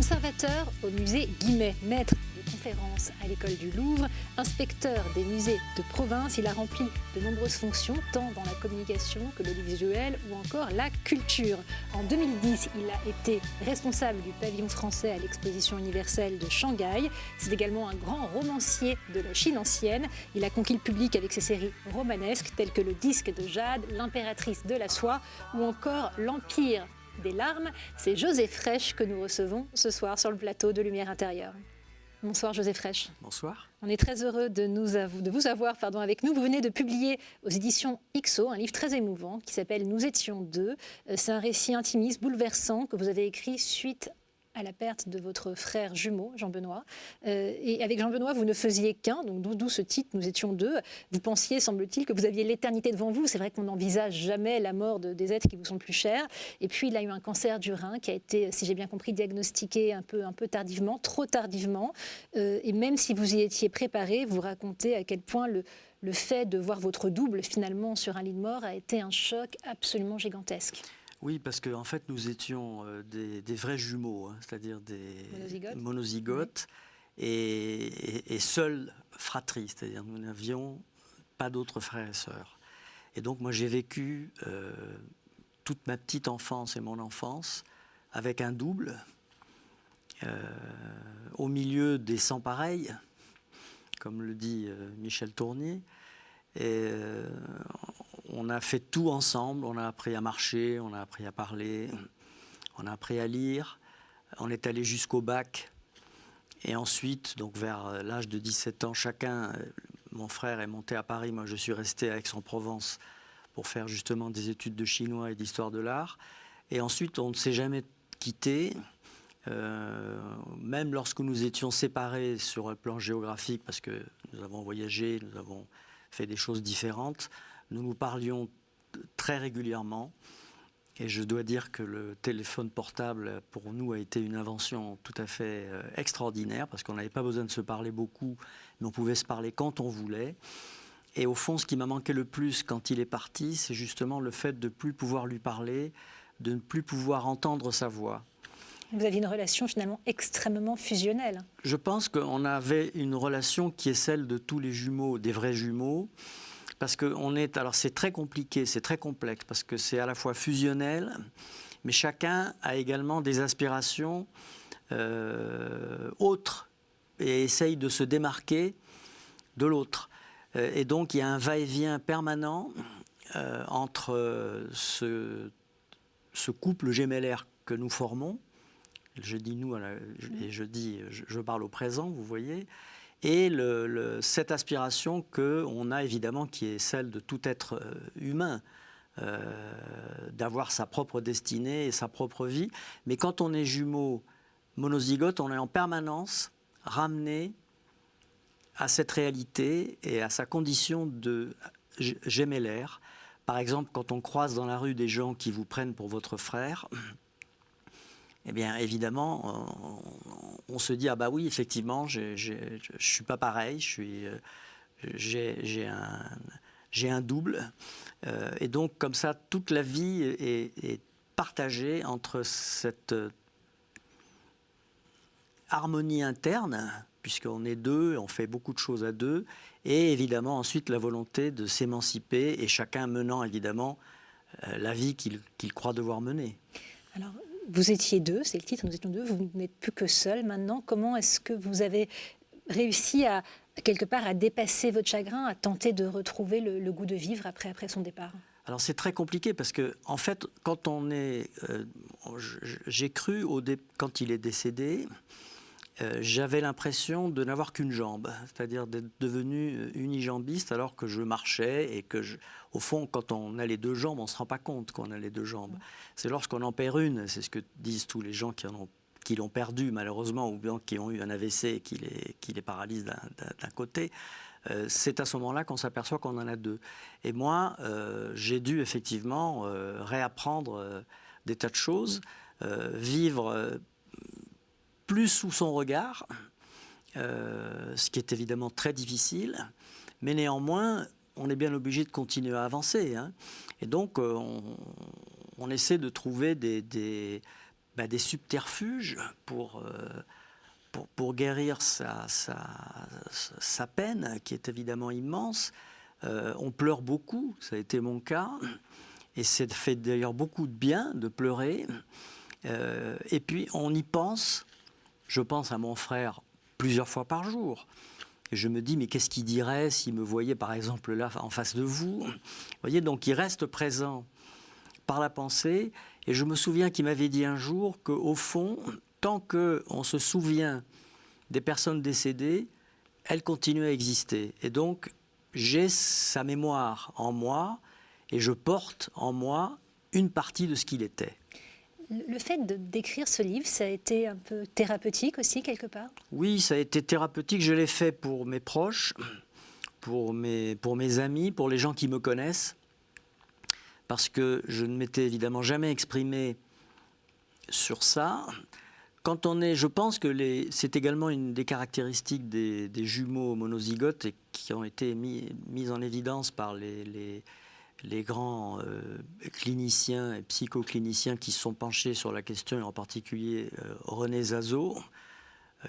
Conservateur au musée Guimet, maître de conférences à l'école du Louvre, inspecteur des musées de province, il a rempli de nombreuses fonctions, tant dans la communication que l'audiovisuel ou encore la culture. En 2010, il a été responsable du pavillon français à l'exposition universelle de Shanghai. C'est également un grand romancier de la Chine ancienne. Il a conquis le public avec ses séries romanesques telles que Le Disque de Jade, L'Impératrice de la Soie ou encore L'Empire des larmes. C'est José Frêche que nous recevons ce soir sur le plateau de Lumière Intérieure. Bonsoir José Frêche. Bonsoir. On est très heureux de vous avoir avec nous. Vous venez de publier aux éditions XO un livre très émouvant qui s'appelle Nous étions deux. C'est un récit intimiste, bouleversant que vous avez écrit suite à la perte de votre frère jumeau, Jean-Benoît. Et avec Jean-Benoît, vous ne faisiez qu'un, donc d'où ce titre, Nous étions deux. Vous pensiez, semble-t-il, que vous aviez l'éternité devant vous. C'est vrai qu'on n'envisage jamais la mort des êtres qui vous sont plus chers. Et puis, il a eu un cancer du rein qui a été, si j'ai bien compris, diagnostiqué un peu tardivement, trop tardivement. Et même si vous y étiez préparé, vous racontez à quel point le fait de voir votre double, finalement, sur un lit de mort a été un choc absolument gigantesque. Oui, parce qu'en fait, nous étions des vrais jumeaux, hein, c'est-à-dire des monozygotes et seuls fratries, c'est-à-dire nous n'avions pas d'autres frères et sœurs. Et donc, moi, j'ai vécu toute ma petite enfance et mon enfance avec un double, au milieu des sans-pareils, comme le dit Michel Tournier. Et on a fait tout ensemble, on a appris à marcher, on a appris à parler, on a appris à lire, on est allé jusqu'au bac. Et ensuite, donc vers l'âge de 17 ans, chacun, mon frère est monté à Paris, moi je suis resté à Aix-en-Provence pour faire justement des études de chinois et d'histoire de l'art. Et ensuite, on ne s'est jamais quittés, même lorsque nous étions séparés sur le plan géographique, parce que nous avons voyagé, nous avons fait des choses différentes. Nous nous parlions très régulièrement et je dois dire que le téléphone portable pour nous a été une invention tout à fait extraordinaire parce qu'on n'avait pas besoin de se parler beaucoup, mais on pouvait se parler quand on voulait. Et au fond, ce qui m'a manqué le plus quand il est parti, c'est justement le fait de ne plus pouvoir lui parler, de ne plus pouvoir entendre sa voix. Vous aviez une relation finalement extrêmement fusionnelle. Je pense qu'on avait une relation qui est celle de tous les jumeaux, des vrais jumeaux, parce que alors c'est très compliqué, c'est très complexe, parce que c'est à la fois fusionnel, mais chacun a également des aspirations autres et essaye de se démarquer de l'autre. Et donc il y a un va-et-vient permanent entre ce couple gémellaire que nous formons. Je dis nous, et je parle au présent, vous voyez, et cette aspiration qu'on a évidemment, qui est celle de tout être humain, d'avoir sa propre destinée et sa propre vie. Mais quand on est jumeaux monozygotes, on est en permanence ramené à cette réalité et à sa condition de gémellaire. Par exemple, quand on croise dans la rue des gens qui vous prennent pour votre frère, eh bien, évidemment, on se dit, ah bah oui, effectivement, je suis pas pareil, j'ai un double. Et donc, comme ça, toute la vie est partagée entre cette harmonie interne, puisqu'on est deux, on fait beaucoup de choses à deux, et évidemment, ensuite, la volonté de s'émanciper, et chacun menant, évidemment, la vie qu'il croit devoir mener. Alors, vous étiez deux, c'est le titre, Nous étions deux, vous n'êtes plus que seul maintenant. Comment est-ce que vous avez réussi à, quelque part, à dépasser votre chagrin, à tenter de retrouver le goût de vivre après son départ ? Alors c'est très compliqué parce que, en fait, quand on est... j'ai cru, quand il est décédé, j'avais l'impression de n'avoir qu'une jambe, c'est-à-dire d'être devenu unijambiste alors que je marchais et que, au fond, quand on a les deux jambes, on ne se rend pas compte qu'on a les deux jambes. C'est lorsqu'on en perd une, c'est ce que disent tous les gens qui l'ont perdu malheureusement ou bien qui ont eu un AVC et qui les paralyse d'un côté, c'est à ce moment-là qu'on s'aperçoit qu'on en a deux. Et moi, j'ai dû effectivement réapprendre des tas de choses, vivre... plus sous son regard, ce qui est évidemment très difficile, mais néanmoins, on est bien obligé de continuer à avancer. Hein. Et donc, on essaie de trouver des subterfuges pour guérir sa peine, qui est évidemment immense. On pleure beaucoup, ça a été mon cas, et c'est fait d'ailleurs beaucoup de bien de pleurer. Et puis on y pense, je pense à mon frère plusieurs fois par jour. Et je me dis, mais qu'est-ce qu'il dirait s'il me voyait par exemple là en face de vous? Vous voyez, donc il reste présent par la pensée. Et je me souviens qu'il m'avait dit un jour qu'au fond, tant qu'on se souvient des personnes décédées, elles continuent à exister. Et donc, j'ai sa mémoire en moi et je porte en moi une partie de ce qu'il était. Le fait d'écrire ce livre, ça a été un peu thérapeutique aussi, quelque part? Oui, ça a été thérapeutique. Je l'ai fait pour mes proches, pour mes amis, pour les gens qui me connaissent, parce que je ne m'étais évidemment jamais exprimé sur ça. Quand on est, je pense que c'est également une des caractéristiques des jumeaux monozygotes et qui ont été mises en évidence par les grands cliniciens et psychocliniciens qui se sont penchés sur la question, en particulier René Zazot,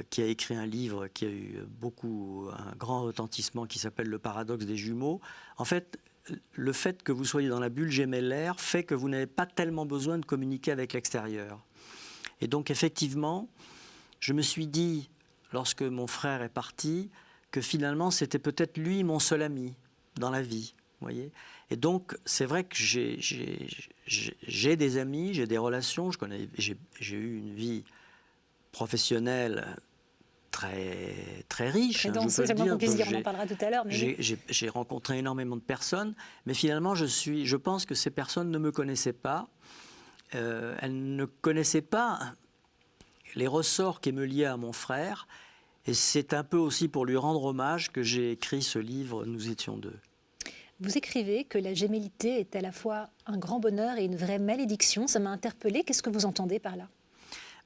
qui a écrit un livre qui a eu un grand retentissement qui s'appelle Le paradoxe des jumeaux. En fait, le fait que vous soyez dans la bulle gémellaire fait que vous n'avez pas tellement besoin de communiquer avec l'extérieur. Et donc effectivement, je me suis dit, lorsque mon frère est parti, que finalement c'était peut-être lui mon seul ami dans la vie. Voyez. Et donc, c'est vrai que j'ai des amis, j'ai des relations, j'ai eu une vie professionnelle très, très riche. Très dense, c'est moins qu'on puisse dire, on en parlera tout à l'heure. Mais j'ai rencontré énormément de personnes, mais finalement, je pense que ces personnes ne me connaissaient pas. Elles ne connaissaient pas les ressorts qui me liaient à mon frère. Et c'est un peu aussi pour lui rendre hommage que j'ai écrit ce livre « Nous étions deux ». Vous écrivez que la gémellité est à la fois un grand bonheur et une vraie malédiction. Ça m'a interpellée. Qu'est-ce que vous entendez par là?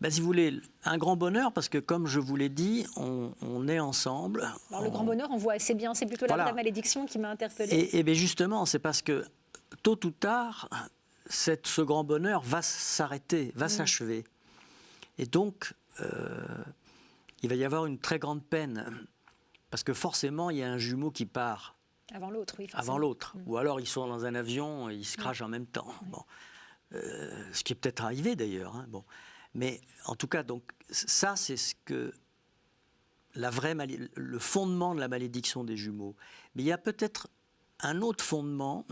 Si vous voulez, un grand bonheur, parce que comme je vous l'ai dit, on est ensemble. Alors le grand bonheur, on voit assez bien. C'est plutôt la vraie malédiction qui m'a interpellée. Et bien justement, c'est parce que tôt ou tard, ce grand bonheur va s'arrêter, va s'achever. Et donc, il va y avoir une très grande peine. Parce que forcément, il y a un jumeau qui part. Avant l'autre, oui. Avant l'autre. Ou alors ils sont dans un avion et ils se crachent en même temps. Bon. Ce qui est peut-être arrivé d'ailleurs. Bon. Mais en tout cas, donc, ça, c'est ce que le fondement de la malédiction des jumeaux. Mais il y a peut-être un autre fondement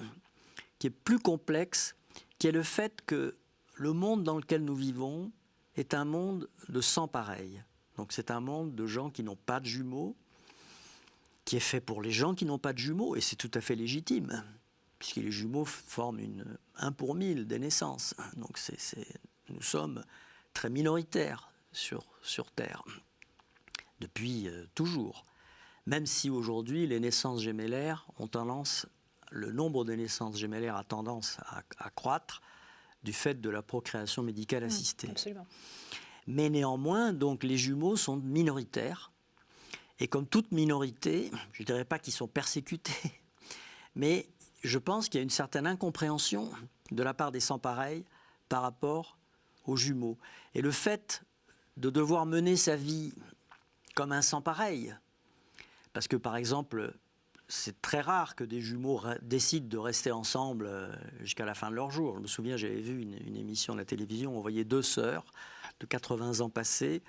qui est plus complexe, qui est le fait que le monde dans lequel nous vivons est un monde de sans pareil. Donc c'est un monde de gens qui n'ont pas de jumeaux, qui est fait pour les gens qui n'ont pas de jumeaux, et c'est tout à fait légitime, puisque les jumeaux forment 1 pour 1000 des naissances. Donc nous sommes très minoritaires sur Terre, depuis toujours. Même si aujourd'hui, les naissances gémellaires le nombre de naissances gémellaires a tendance à croître du fait de la procréation médicale assistée. Absolument. Mais néanmoins, donc, les jumeaux sont minoritaires. Et comme toute minorité, je ne dirais pas qu'ils sont persécutés, mais je pense qu'il y a une certaine incompréhension de la part des sans-pareils par rapport aux jumeaux. Et le fait de devoir mener sa vie comme un sans-pareil, parce que par exemple, c'est très rare que des jumeaux décident de rester ensemble jusqu'à la fin de leur jour. Je me souviens, j'avais vu une émission à la télévision, on voyait 2 sœurs de 80 ans passés,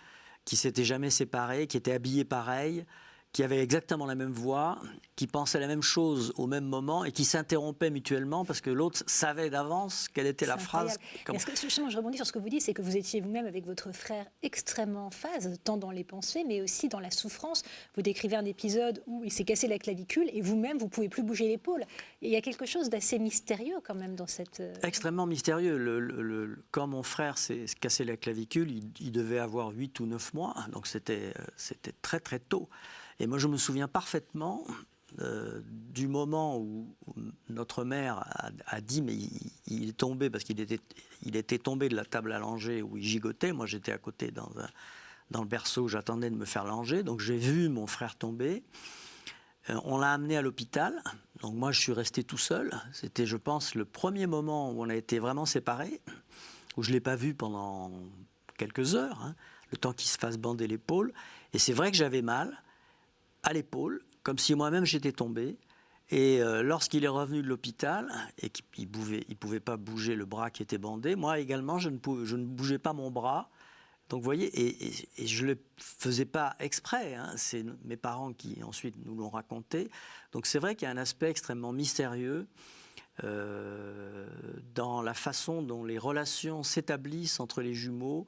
qui s'étaient jamais séparés, qui étaient habillés pareil, qui avaient exactement la même voix, qui pensaient la même chose au même moment et qui s'interrompaient mutuellement parce que l'autre savait d'avance quelle était la phrase. Est-ce que, justement, je rebondis sur ce que vous dites, c'est que vous étiez vous-même avec votre frère extrêmement en phase, tant dans les pensées, mais aussi dans la souffrance. Vous décrivez un épisode où il s'est cassé la clavicule et vous-même, vous ne pouvez plus bouger l'épaule. Et il y a quelque chose d'assez mystérieux quand même dans cette... Extrêmement mystérieux. Quand mon frère s'est cassé la clavicule, il devait avoir 8 ou 9 mois, donc c'était très très tôt. Et moi, je me souviens parfaitement du moment où notre mère a dit, mais il est tombé, parce qu'il était tombé de la table à langer où il gigotait. Moi, j'étais à côté dans le berceau, j'attendais de me faire langer. Donc, j'ai vu mon frère tomber. On l'a amené à l'hôpital. Donc, moi, je suis resté tout seul. C'était, je pense, le premier moment où on a été vraiment séparés, où je ne l'ai pas vu pendant quelques heures, hein, le temps qu'il se fasse bander l'épaule. Et c'est vrai que j'avais mal à l'épaule, comme si moi-même j'étais tombé. Et lorsqu'il est revenu de l'hôpital et qu'il ne pouvait pas bouger le bras qui était bandé, moi également je ne bougeais pas mon bras. Donc vous voyez, et je ne le faisais pas exprès, hein, c'est mes parents qui ensuite nous l'ont raconté. Donc c'est vrai qu'il y a un aspect extrêmement mystérieux dans la façon dont les relations s'établissent entre les jumeaux.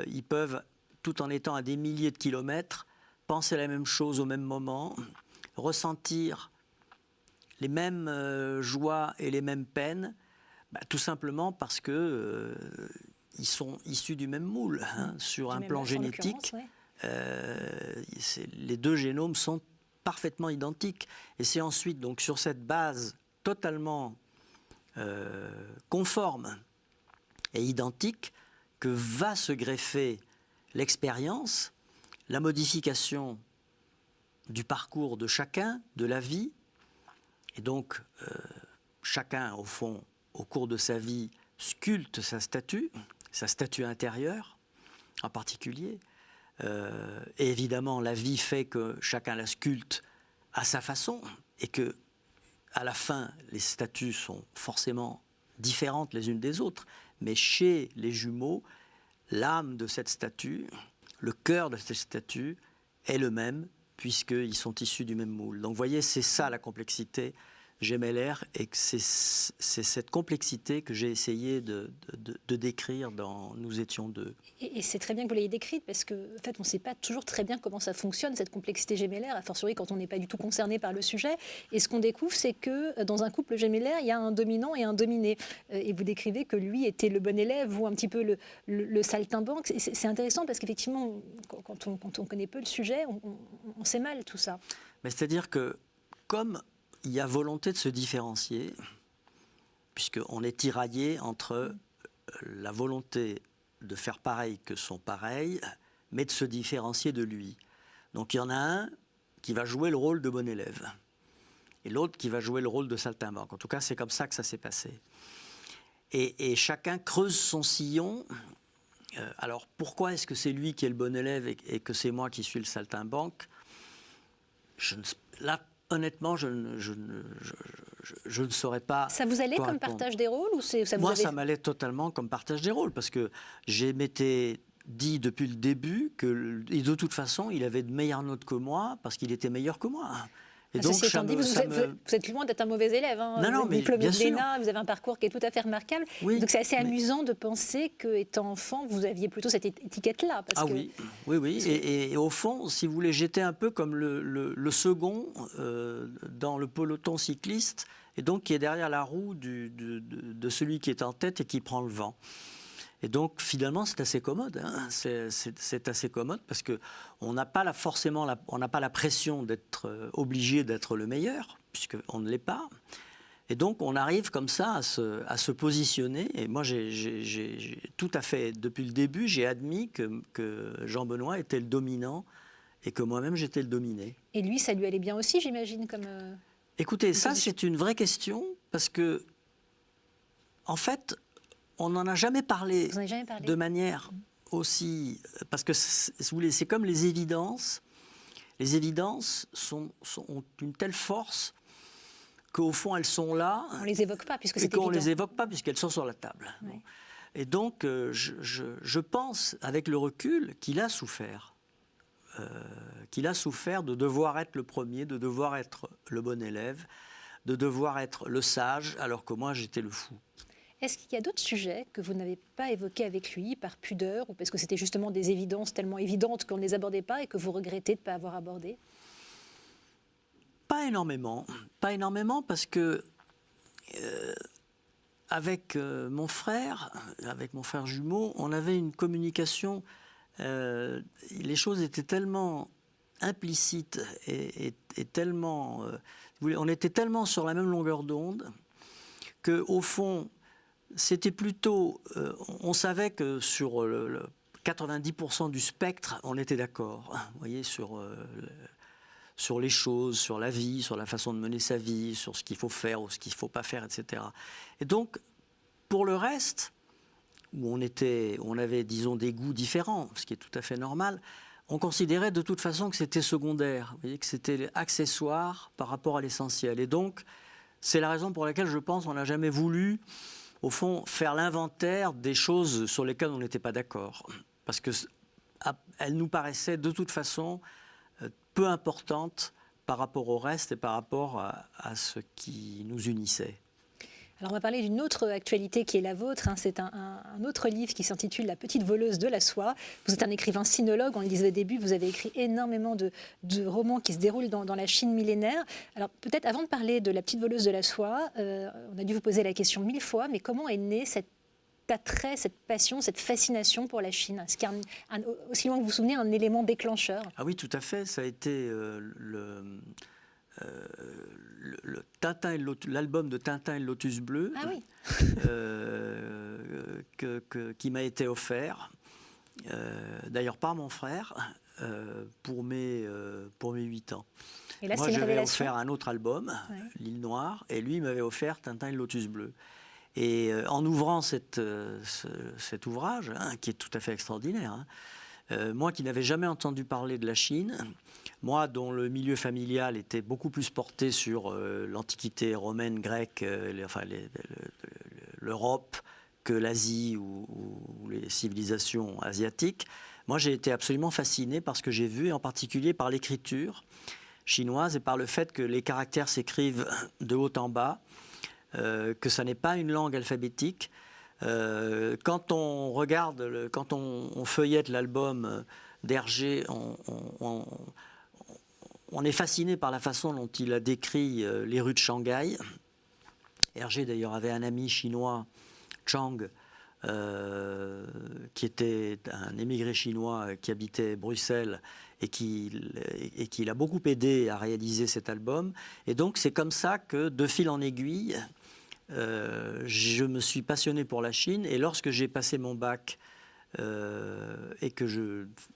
Ils peuvent, tout en étant à des milliers de kilomètres, penser la même chose au même moment, ressentir les mêmes joies et les mêmes peines, tout simplement parce que ils sont issus du même moule, hein, sur un plan génétique. Les deux génomes sont parfaitement identiques. Et c'est ensuite, donc, sur cette base totalement conforme et identique que va se greffer l'expérience, la modification du parcours de chacun, de la vie. Et donc, chacun, au fond, au cours de sa vie, sculpte sa statue intérieure en particulier. Et évidemment, la vie fait que chacun la sculpte à sa façon et que, à la fin, les statues sont forcément différentes les unes des autres. Mais chez les jumeaux, l'âme de cette statue, le cœur de cette statue est le même, puisqu'ils sont issus du même moule. Donc vous voyez, c'est ça la complexité gémellaire, et c'est cette complexité que j'ai essayé de décrire dans Nous étions deux. Et c'est très bien que vous l'ayez décrite, parce qu'en fait, on ne sait pas toujours très bien comment ça fonctionne, cette complexité gémellaire, a fortiori quand on n'est pas du tout concerné par le sujet. Et ce qu'on découvre, c'est que dans un couple gémellaire, il y a un dominant et un dominé. Et vous décrivez que lui était le bon élève, vous un petit peu le saltimbanque. C'est intéressant parce qu'effectivement, quand on connaît peu le sujet, on sait mal tout ça. Mais c'est-à-dire que, comme il y a volonté de se différencier, puisqu'on est tiraillé entre la volonté de faire pareil que son pareil, mais de se différencier de lui. Donc il y en a un qui va jouer le rôle de bon élève, et l'autre qui va jouer le rôle de saltimbanque. En tout cas, c'est comme ça que ça s'est passé. Et chacun creuse son sillon. Alors pourquoi est-ce que c'est lui qui est le bon élève et que c'est moi qui suis le saltimbanque? Là, honnêtement, je ne saurais pas. Ça vous allait comme partage des rôles ou ça m'allait totalement comme partage des rôles, parce que j'ai m'étais dit depuis le début que, et de toute façon, il avait de meilleures notes que moi parce qu'il était meilleur que moi. Et donc, ceci étant dit, vous êtes loin d'être un mauvais élève. Hein. Non, mais diplômé bien de l'ENA, vous avez un parcours qui est tout à fait remarquable. Oui, donc c'est assez amusant de penser qu'étant enfant, vous aviez plutôt cette étiquette-là. Oui. Et au fond, si vous voulez, j'étais un peu comme le second dans le peloton cycliste, et donc qui est derrière la roue de celui qui est en tête et qui prend le vent. Et donc, finalement, c'est assez commode. Hein. C'est assez commode parce qu'on n'a pas on n'a pas la pression d'être obligé d'être le meilleur, puisqu'on ne l'est pas. Et donc, on arrive comme ça à se positionner. Et moi, j'ai tout à fait, depuis le début, j'ai admis que Jean-Benoît était le dominant et que moi-même, j'étais le dominé. Et lui, ça lui allait bien aussi, j'imagine, comme... Écoutez, ça, c'est une vraie question parce que, en fait, on n'en a jamais parlé de manière aussi... Parce que, si vous voulez, c'est comme les évidences. Les évidences ont une telle force qu'au fond, elles sont là. On ne les évoque pas, puisque c'est évident. On ne les évoque pas, puisqu'elles sont sur la table. Ouais. Et donc, je pense, avec le recul, qu'il a souffert. Qu'il a souffert de devoir être le premier, de devoir être le bon élève, de devoir être le sage, alors que moi, j'étais le fou. Est-ce qu'il y a d'autres sujets que vous n'avez pas évoqués avec lui, par pudeur, ou parce que c'était justement des évidences tellement évidentes qu'on ne les abordait pas et que vous regrettez de ne pas avoir abordé? Pas énormément parce que avec mon frère jumeau, on avait une communication, les choses étaient tellement implicites et tellement... on était tellement sur la même longueur d'onde qu'au fond, c'était plutôt... on savait que sur le 90% du spectre, on était d'accord, vous voyez, sur les choses, sur la vie, sur la façon de mener sa vie, sur ce qu'il faut faire ou ce qu'il ne faut pas faire, etc. Et donc, pour le reste, où on avait, disons, des goûts différents, ce qui est tout à fait normal, on considérait de toute façon que c'était secondaire, vous voyez, que c'était accessoire par rapport à l'essentiel. Et donc, c'est la raison pour laquelle je pense qu'on n'a jamais voulu, au fond, faire l'inventaire des choses sur lesquelles on n'était pas d'accord. Parce qu'elles nous paraissaient de toute façon peu importantes par rapport au reste et par rapport à ce qui nous unissait. Alors on va parler d'une autre actualité qui est la vôtre. C'est un autre livre qui s'intitule La petite voleuse de la soie. Vous êtes un écrivain sinologue, on le disait au début, vous avez écrit énormément de romans qui se déroulent dans la Chine millénaire. Alors peut-être avant de parler de La petite voleuse de la soie, on a dû vous poser la question 1000 fois, mais comment est née cet attrait, cette passion, cette fascination pour la Chine? Est-ce qu'il y a aussi loin que vous vous souvenez, un élément déclencheur? Ah oui, tout à fait, ça a été l'album de Tintin et le Lotus Bleu, ah oui. qui m'a été offert, d'ailleurs par mon frère, pour mes 8 ans. Et là, moi, c'est une j'avais révélation. offert un autre album, Ouais. L'île Noire, et lui m'avait offert Tintin et le Lotus Bleu. Et en ouvrant cet ouvrage, qui est tout à fait extraordinaire, moi qui n'avais jamais entendu parler de la Chine, moi dont le milieu familial était beaucoup plus porté sur l'Antiquité romaine, grecque, l'Europe que l'Asie ou les civilisations asiatiques, moi j'ai été absolument fasciné par ce que j'ai vu, et en particulier par l'écriture chinoise et par le fait que les caractères s'écrivent de haut en bas, que ça n'est pas une langue alphabétique. Quand on regarde, quand on feuillette l'album d'Hergé, on est fasciné par la façon dont il a décrit les rues de Shanghai. Hergé d'ailleurs avait un ami chinois, Chang, qui était un émigré chinois qui habitait Bruxelles et qui l'a beaucoup aidé à réaliser cet album. Et donc c'est comme ça que, de fil en aiguille, je me suis passionné pour la Chine, et lorsque j'ai passé mon bac et que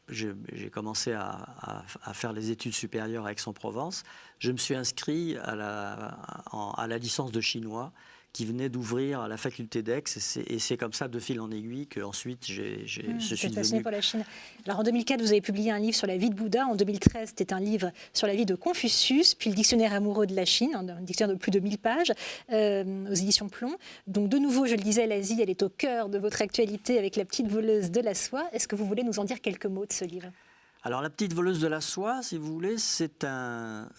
j'ai commencé à faire les études supérieures à Aix-en-Provence, je me suis inscrit à la licence de chinois qui venait d'ouvrir à la faculté d'Aix, et c'est comme ça, de fil en aiguille, qu'ensuite je suis devenu pour la Chine. Alors en 2004, vous avez publié un livre sur la vie de Bouddha. En 2013, c'était un livre sur la vie de Confucius, puis le dictionnaire amoureux de la Chine, un dictionnaire de plus de 1000 pages, aux éditions Plomb. Donc de nouveau, je le disais, l'Asie, elle est au cœur de votre actualité avec La petite voleuse de la soie. Est-ce que vous voulez nous en dire quelques mots de ce livre? Alors, La petite voleuse de la soie, si vous voulez, c'est un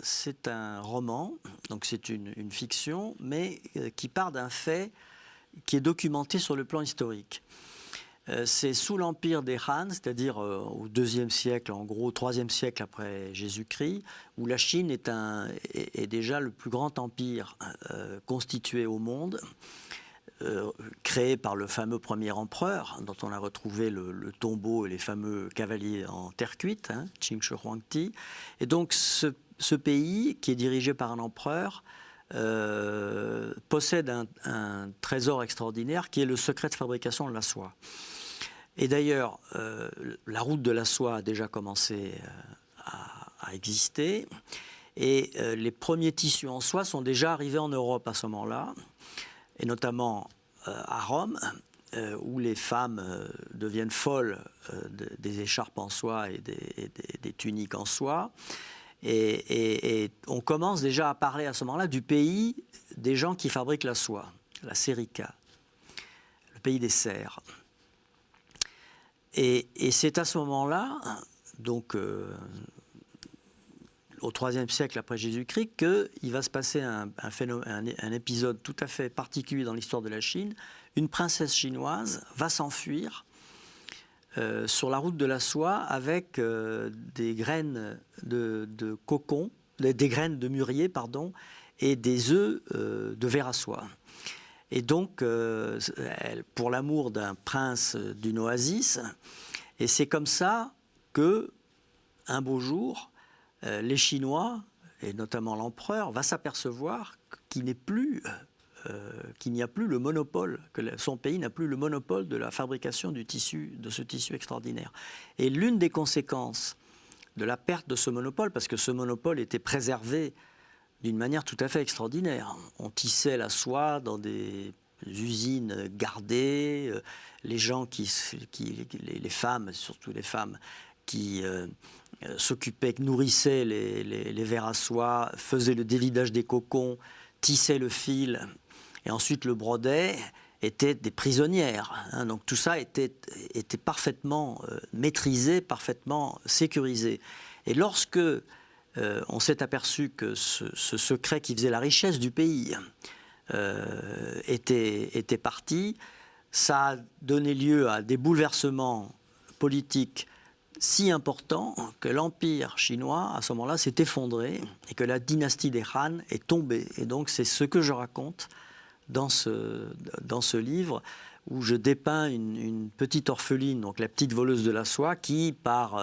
roman, donc c'est une fiction, mais qui part d'un fait qui est documenté sur le plan historique. C'est sous l'empire des Han, c'est-à-dire au IIe siècle, en gros, au IIIe siècle après Jésus-Christ, où la Chine est déjà le plus grand empire constitué au monde, créé par le fameux premier empereur, dont on a retrouvé le tombeau et les fameux cavaliers en terre cuite, Qin Shi Huangdi. Et donc ce pays, qui est dirigé par un empereur, possède un trésor extraordinaire qui est le secret de fabrication de la soie. Et d'ailleurs, la route de la soie a déjà commencé à exister, et les premiers tissus en soie sont déjà arrivés en Europe à ce moment-là, et notamment à Rome, où les femmes deviennent folles des écharpes en soie et des tuniques en soie. Et on commence déjà à parler à ce moment-là du pays des gens qui fabriquent la soie, la Serica, le pays des serfs. Et c'est à ce moment-là, donc au IIIe siècle après Jésus-Christ, qu'il va se passer un épisode tout à fait particulier dans l'histoire de la Chine. Une princesse chinoise va s'enfuir sur la route de la soie avec des graines de cocon, des graines de mûrier, pardon, et des œufs de ver à soie. Et donc, pour l'amour d'un prince d'une oasis, et c'est comme ça que, un beau jour, les Chinois, et notamment l'empereur, va s'apercevoir qu'il n'y a plus le monopole, que son pays n'a plus le monopole de la fabrication de ce tissu extraordinaire. Et l'une des conséquences de la perte de ce monopole, parce que ce monopole était préservé d'une manière tout à fait extraordinaire. On tissait la soie dans des usines gardées, les gens les femmes, surtout les femmes, qui s'occupaient, nourrissaient les vers à soie, faisaient le dévidage des cocons, tissaient le fil et ensuite le brodaient, étaient des prisonnières. Hein. Donc tout ça était parfaitement maîtrisé, parfaitement sécurisé. Et lorsque on s'est aperçu que ce secret qui faisait la richesse du pays était parti, ça a donné lieu à des bouleversements politiques si importants que l'empire chinois, à ce moment-là, s'est effondré et que la dynastie des Han est tombée. Et donc c'est ce que je raconte dans ce livre, où je dépeins une petite orpheline, donc la petite voleuse de la soie, qui, par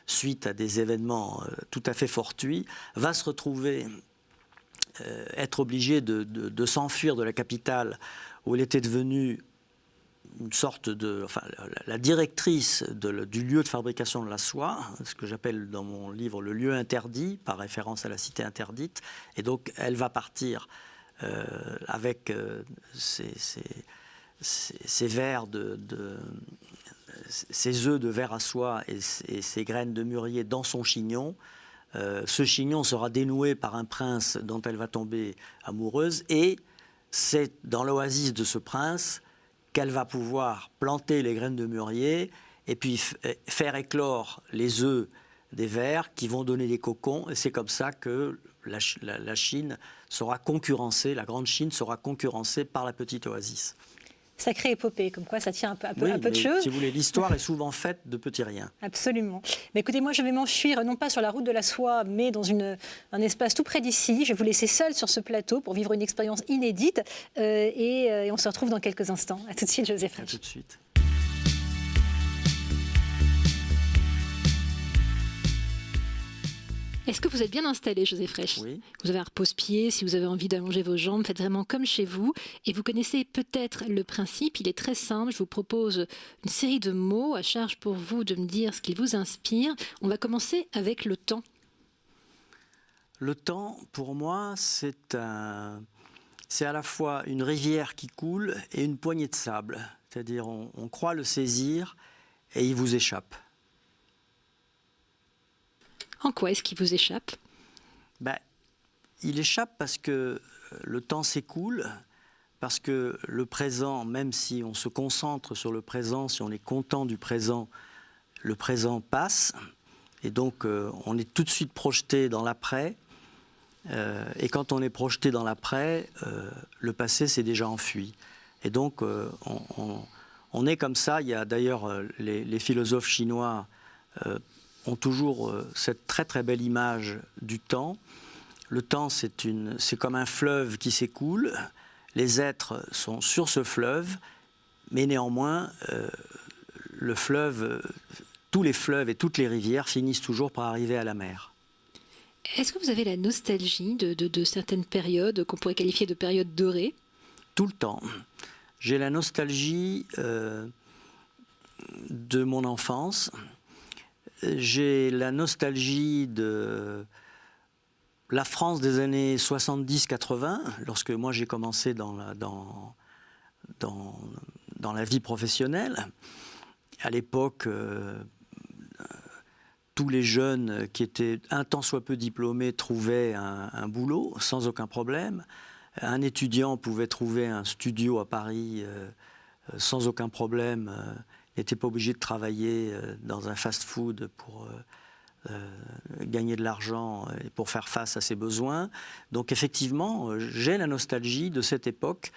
suite à des événements tout à fait fortuits, va se retrouver être obligée de s'enfuir de la capitale, où elle était devenue une sorte de... Enfin, la directrice du lieu de fabrication de la soie, ce que j'appelle dans mon livre le lieu interdit, par référence à la cité interdite. Et donc, elle va partir avec ces vers ces œufs de verre à soie et ces graines de mûrier dans son chignon. Ce chignon sera dénoué par un prince dont elle va tomber amoureuse, et c'est dans l'oasis de ce prince qu'elle va pouvoir planter les graines de mûrier et puis faire éclore les œufs des vers qui vont donner des cocons. Et c'est comme ça que la Chine sera concurrencée, la grande Chine sera concurrencée par la petite oasis. Sacrée épopée, comme quoi ça tient un peu de choses. choses. Si vous voulez, l'histoire est souvent faite de petits riens. Absolument. Mais écoutez, moi je vais m'enfuir, non pas sur la route de la soie, mais dans un espace tout près d'ici. Je vais vous laisser seul sur ce plateau pour vivre une expérience inédite. Et on se retrouve dans quelques instants. À tout de suite, Joseph Frêche. À tout de suite. Est-ce que vous êtes bien installé, Joseph Frêche? Oui. Vous avez un repose-pied, si vous avez envie d'allonger vos jambes, faites vraiment comme chez vous. Et vous connaissez peut-être le principe, il est très simple. Je vous propose une série de mots, à charge pour vous de me dire ce qu'ils vous inspirent. On va commencer avec le temps. Le temps, pour moi, c'est à la fois une rivière qui coule et une poignée de sable. C'est-à-dire, on croit le saisir et il vous échappe. En quoi est-ce qu'il vous échappe ? Il échappe parce que le temps s'écoule, parce que le présent, même si on se concentre sur le présent, si on est content du présent, le présent passe. Et donc, on est tout de suite projeté dans l'après. Et quand on est projeté dans l'après, le passé s'est déjà enfui. Et donc, on est comme ça. Il y a d'ailleurs les philosophes chinois ont toujours cette très très belle image du temps. Le temps, c'est comme un fleuve qui s'écoule. Les êtres sont sur ce fleuve, mais néanmoins, le fleuve, tous les fleuves et toutes les rivières finissent toujours par arriver à la mer. Est-ce que vous avez la nostalgie de certaines périodes qu'on pourrait qualifier de périodes dorées ? Tout le temps. J'ai la nostalgie de mon enfance. J'ai la nostalgie de la France des années 70-80, lorsque moi j'ai commencé dans la vie professionnelle. À l'époque, tous les jeunes qui étaient un tant soit peu diplômés trouvaient un boulot sans aucun problème. Un étudiant pouvait trouver un studio à Paris sans aucun problème. Il n'était pas obligé de travailler dans un fast-food pour gagner de l'argent et pour faire face à ses besoins. Donc effectivement, j'ai la nostalgie de cette époque,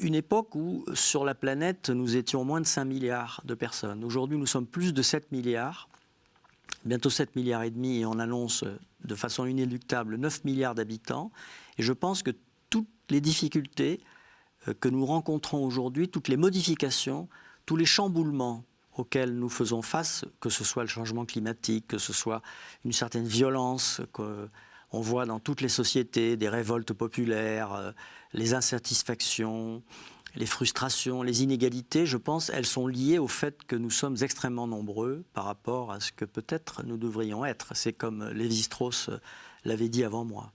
une époque où sur la planète, nous étions moins de 5 milliards de personnes. Aujourd'hui, nous sommes plus de 7 milliards, bientôt 7 milliards et demi, et on annonce de façon inéluctable 9 milliards d'habitants. Et je pense que toutes les difficultés que nous rencontrons aujourd'hui, toutes les modifications, tous les chamboulements auxquels nous faisons face, que ce soit le changement climatique, que ce soit une certaine violence qu'on voit dans toutes les sociétés, des révoltes populaires, les insatisfactions, les frustrations, les inégalités, je pense, elles sont liées au fait que nous sommes extrêmement nombreux par rapport à ce que peut-être nous devrions être. C'est comme Lévi-Strauss l'avait dit avant moi.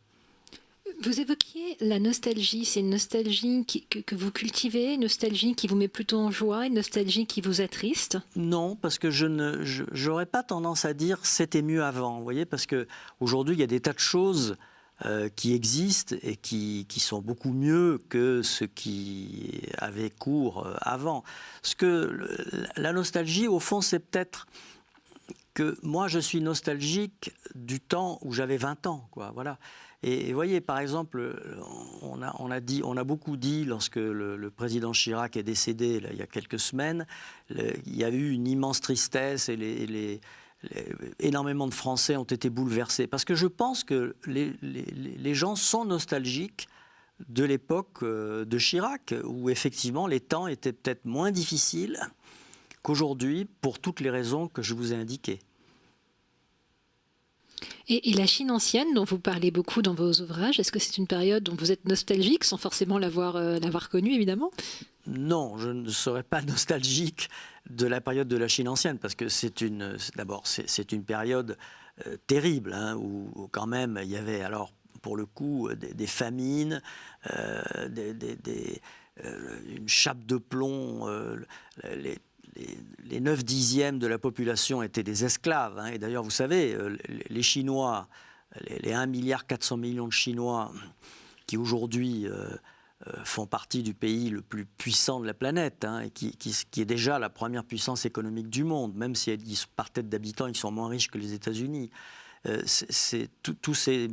Vous évoquiez la nostalgie. C'est une nostalgie que vous cultivez, une nostalgie qui vous met plutôt en joie, une nostalgie qui vous attriste? Non, parce que je n'aurais pas tendance à dire c'était mieux avant, vous voyez, parce qu'aujourd'hui, il y a des tas de choses qui existent et qui sont beaucoup mieux que ce qui avait cours avant. La nostalgie, au fond, c'est peut-être que moi, je suis nostalgique du temps où j'avais 20 ans, quoi, voilà. Et vous voyez, par exemple, on a beaucoup dit, lorsque le président Chirac est décédé là, il y a quelques semaines, il y a eu une immense tristesse et énormément de Français ont été bouleversés. Parce que je pense que les gens sont nostalgiques de l'époque de Chirac, où effectivement les temps étaient peut-être moins difficiles qu'aujourd'hui, pour toutes les raisons que je vous ai indiquées. Et la Chine ancienne, dont vous parlez beaucoup dans vos ouvrages, est-ce que c'est une période dont vous êtes nostalgique, sans forcément l'avoir connue, évidemment? Non, je ne serais pas nostalgique de la période de la Chine ancienne, parce que c'est une période terrible, hein, où quand même il y avait, alors pour le coup, des famines, une chape de plomb, les 9/10 de la population étaient des esclaves, hein. Et d'ailleurs, vous savez, les Chinois, les 1,4 milliard de Chinois qui aujourd'hui font partie du pays le plus puissant de la planète, hein, et qui est déjà la première puissance économique du monde, même si par tête d'habitants, ils sont moins riches que les États-Unis. Tous ces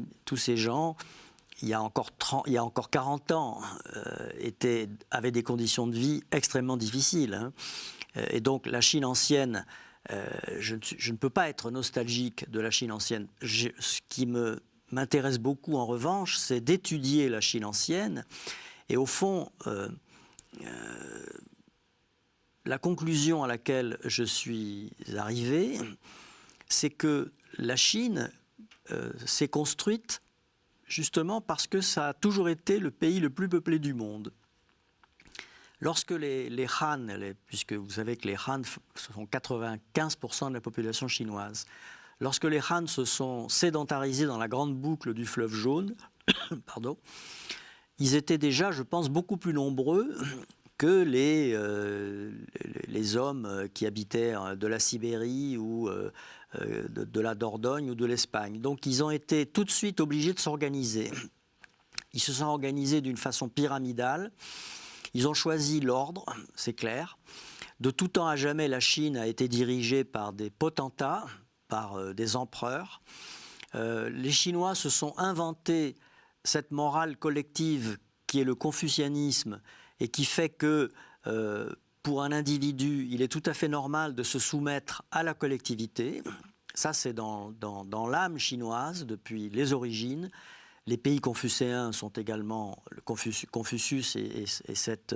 gens, il y a encore 40 ans, avaient des conditions de vie extrêmement difficiles, hein. Et donc la Chine ancienne, je ne peux pas être nostalgique de la Chine ancienne. Ce qui m'intéresse beaucoup en revanche, c'est d'étudier la Chine ancienne. Et au fond, la conclusion à laquelle je suis arrivé, c'est que la Chine s'est construite justement parce que ça a toujours été le pays le plus peuplé du monde. Lorsque les Han, puisque vous savez que les Han sont 95% de la population chinoise, lorsque les Han se sont sédentarisés dans la grande boucle du fleuve Jaune, pardon, ils étaient déjà, je pense, beaucoup plus nombreux que les hommes qui habitaient de la Sibérie ou de la Dordogne ou de l'Espagne. Donc ils ont été tout de suite obligés de s'organiser. Ils se sont organisés d'une façon pyramidale. Ils ont choisi l'ordre, c'est clair. De tout temps à jamais, la Chine a été dirigée par des potentats, par des empereurs. Les Chinois se sont inventés cette morale collective qui est le confucianisme et qui fait que pour un individu, il est tout à fait normal de se soumettre à la collectivité. Ça, c'est dans l'âme chinoise depuis les origines. Les pays confucéens sont également, Confucius et cette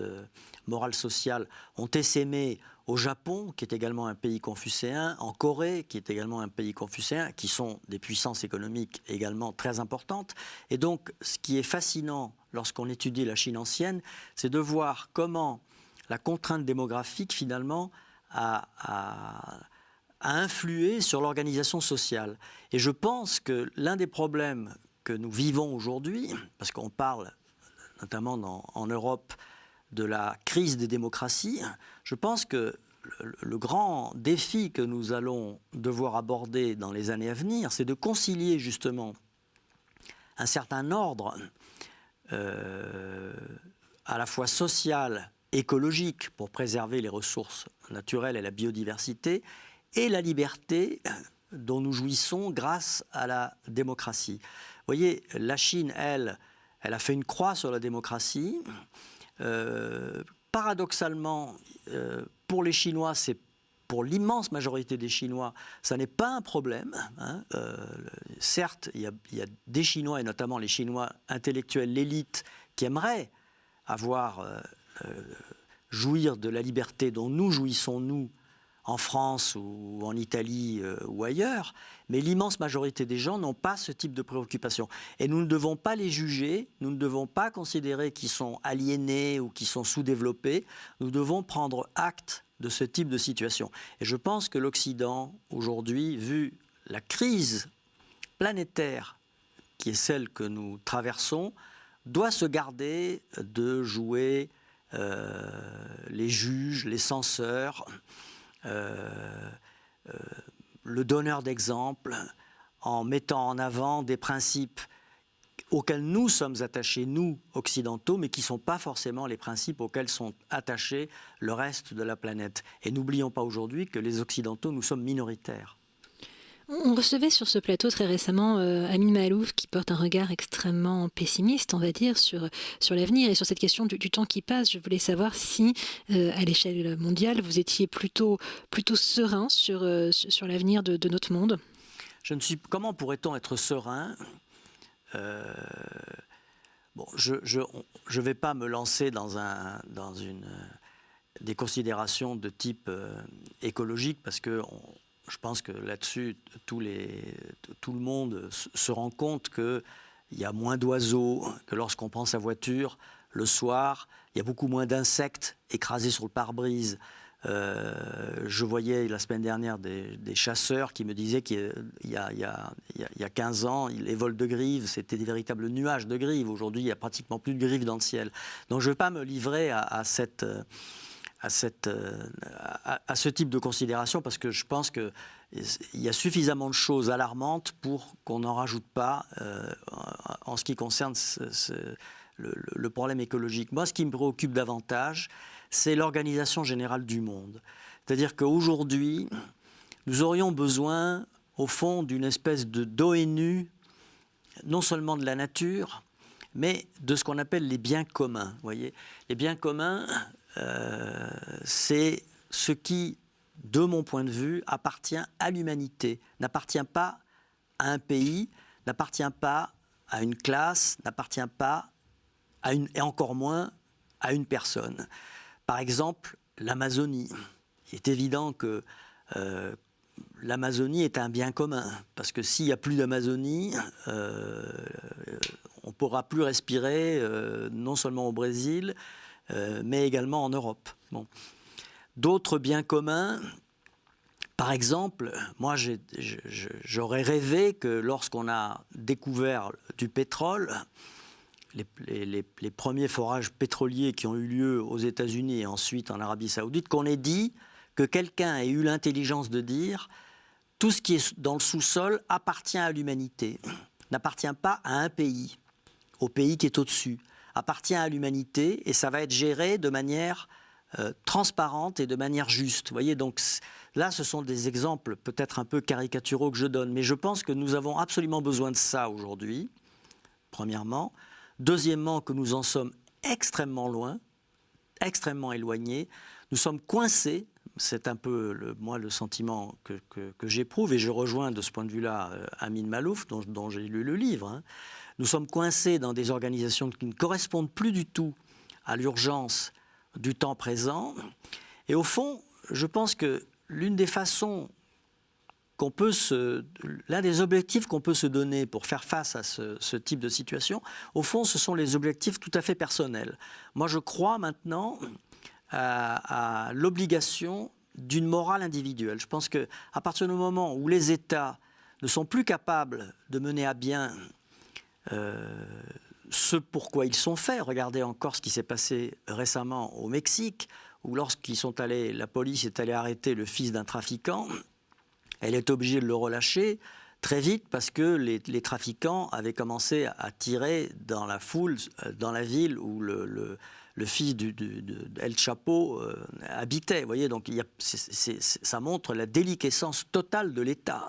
morale sociale ont essaimé au Japon, qui est également un pays confucéen, en Corée, qui est également un pays confucéen, qui sont des puissances économiques également très importantes. Et donc, ce qui est fascinant lorsqu'on étudie la Chine ancienne, c'est de voir comment la contrainte démographique, finalement, a influé sur l'organisation sociale. Et je pense que l'un des problèmes que nous vivons aujourd'hui, parce qu'on parle notamment en Europe de la crise des démocraties, je pense que le grand défi que nous allons devoir aborder dans les années à venir, c'est de concilier justement un certain ordre à la fois social, écologique, pour préserver les ressources naturelles et la biodiversité, et la liberté dont nous jouissons grâce à la démocratie. Vous voyez, la Chine, elle a fait une croix sur la démocratie. Paradoxalement, pour les Chinois, pour l'immense majorité des Chinois, ça n'est pas un problème, hein. Certes, il y a des Chinois, et notamment les Chinois intellectuels, l'élite, qui aimeraient jouir de la liberté dont nous jouissons, nous, en France ou en Italie ou ailleurs, mais l'immense majorité des gens n'ont pas ce type de préoccupation. Et nous ne devons pas les juger, nous ne devons pas considérer qu'ils sont aliénés ou qu'ils sont sous-développés, nous devons prendre acte de ce type de situation. Et je pense que l'Occident, aujourd'hui, vu la crise planétaire qui est celle que nous traversons, doit se garder de jouer les juges, les censeurs, le donneur d'exemple, en mettant en avant des principes auxquels nous sommes attachés, nous, occidentaux, mais qui ne sont pas forcément les principes auxquels sont attachés le reste de la planète. Et n'oublions pas aujourd'hui que les occidentaux, nous sommes minoritaires. On recevait sur ce plateau très récemment Amin Maalouf qui porte un regard extrêmement pessimiste, on va dire, sur l'avenir et sur cette question du temps qui passe. Je voulais savoir si, à l'échelle mondiale, vous étiez plutôt serein sur l'avenir de notre monde. Comment pourrait-on être serein ? Bon, je ne vais pas me lancer dans des considérations de type écologique parce que je pense que là-dessus, tout le monde se rend compte qu'il y a moins d'oiseaux que lorsqu'on prend sa voiture le soir. Il y a beaucoup moins d'insectes écrasés sur le pare-brise. Je voyais la semaine dernière des chasseurs qui me disaient qu'il y a 15 ans, les vols de grives, c'était des véritables nuages de grives. Aujourd'hui, il n'y a pratiquement plus de grives dans le ciel. Donc je ne vais pas me livrer à ce type de considération parce que je pense qu'il y a suffisamment de choses alarmantes pour qu'on n'en rajoute pas en ce qui concerne le problème écologique. Moi, ce qui me préoccupe davantage, c'est l'organisation générale du monde. C'est-à-dire qu'aujourd'hui, nous aurions besoin, au fond, d'une espèce d'ONU, non seulement de la nature, mais de ce qu'on appelle les biens communs. Vous voyez, les biens communs, c'est ce qui, de mon point de vue, appartient à l'humanité, n'appartient pas à un pays, n'appartient pas à une classe, n'appartient pas et encore moins à une personne. Par exemple, l'Amazonie. Il est évident que l'Amazonie est un bien commun, parce que s'il n'y a plus d'Amazonie, on ne pourra plus respirer, non seulement au Brésil, mais également en Europe. Bon. D'autres biens communs, par exemple, moi j'aurais rêvé que lorsqu'on a découvert du pétrole, les premiers forages pétroliers qui ont eu lieu aux États-Unis et ensuite en Arabie Saoudite, qu'on ait dit que quelqu'un ait eu l'intelligence de dire tout ce qui est dans le sous-sol appartient à l'humanité, n'appartient pas à un pays, au pays qui est au-dessus, appartient à l'humanité et ça va être géré de manière transparente et de manière juste. Vous voyez, donc là, ce sont des exemples peut-être un peu caricaturaux que je donne, mais je pense que nous avons absolument besoin de ça aujourd'hui, premièrement. Deuxièmement, que nous en sommes extrêmement loin, extrêmement éloignés. Nous sommes coincés, c'est un peu le sentiment que j'éprouve, et je rejoins de ce point de vue-là Amin Maalouf, dont j'ai lu le livre. Hein. Nous sommes coincés dans des organisations qui ne correspondent plus du tout à l'urgence du temps présent. Et au fond, je pense que l'une des façons l'un des objectifs qu'on peut se donner pour faire face à ce type de situation, au fond, ce sont les objectifs tout à fait personnels. Moi, je crois maintenant à l'obligation d'une morale individuelle. Je pense qu'à partir du moment où les États ne sont plus capables de mener à bien ce pourquoi ils sont faits, regardez encore ce qui s'est passé récemment au Mexique, où la police est allée arrêter le fils d'un trafiquant. Elle est obligée de le relâcher très vite parce que les trafiquants avaient commencé à tirer dans la foule, dans la ville où le fils El Chapo habitait. Vous voyez, donc ça montre la déliquescence totale de l'État.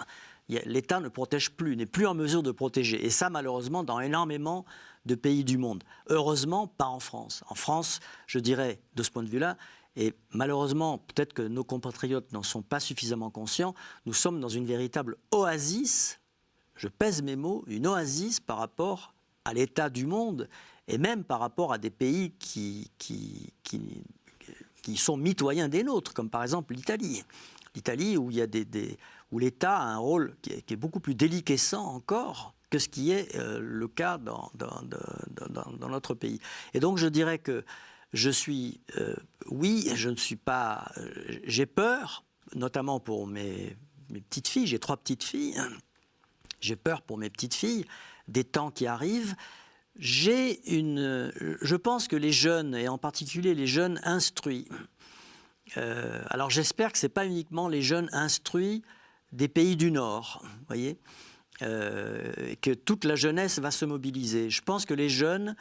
L'État ne protège plus, n'est plus en mesure de protéger. Et ça, malheureusement, dans énormément de pays du monde. Heureusement, pas en France. En France, je dirais, de ce point de vue-là, et malheureusement, peut-être que nos compatriotes n'en sont pas suffisamment conscients, nous sommes dans une véritable oasis, je pèse mes mots, une oasis par rapport à l'état du monde et même par rapport à des pays qui sont mitoyens des nôtres, comme par exemple l'Italie. L'Italie où où l'État a un rôle qui est beaucoup plus déliquescent encore que ce qui est le cas dans notre pays. Et donc je dirais que j'ai peur, notamment pour mes petites filles, j'ai 3 petites filles, j'ai peur pour mes petites filles des temps qui arrivent. Je pense que les jeunes, et en particulier les jeunes instruits, alors j'espère que ce n'est pas uniquement les jeunes instruits des pays du Nord, vous voyez, que toute la jeunesse va se mobiliser. Je pense que les jeunes,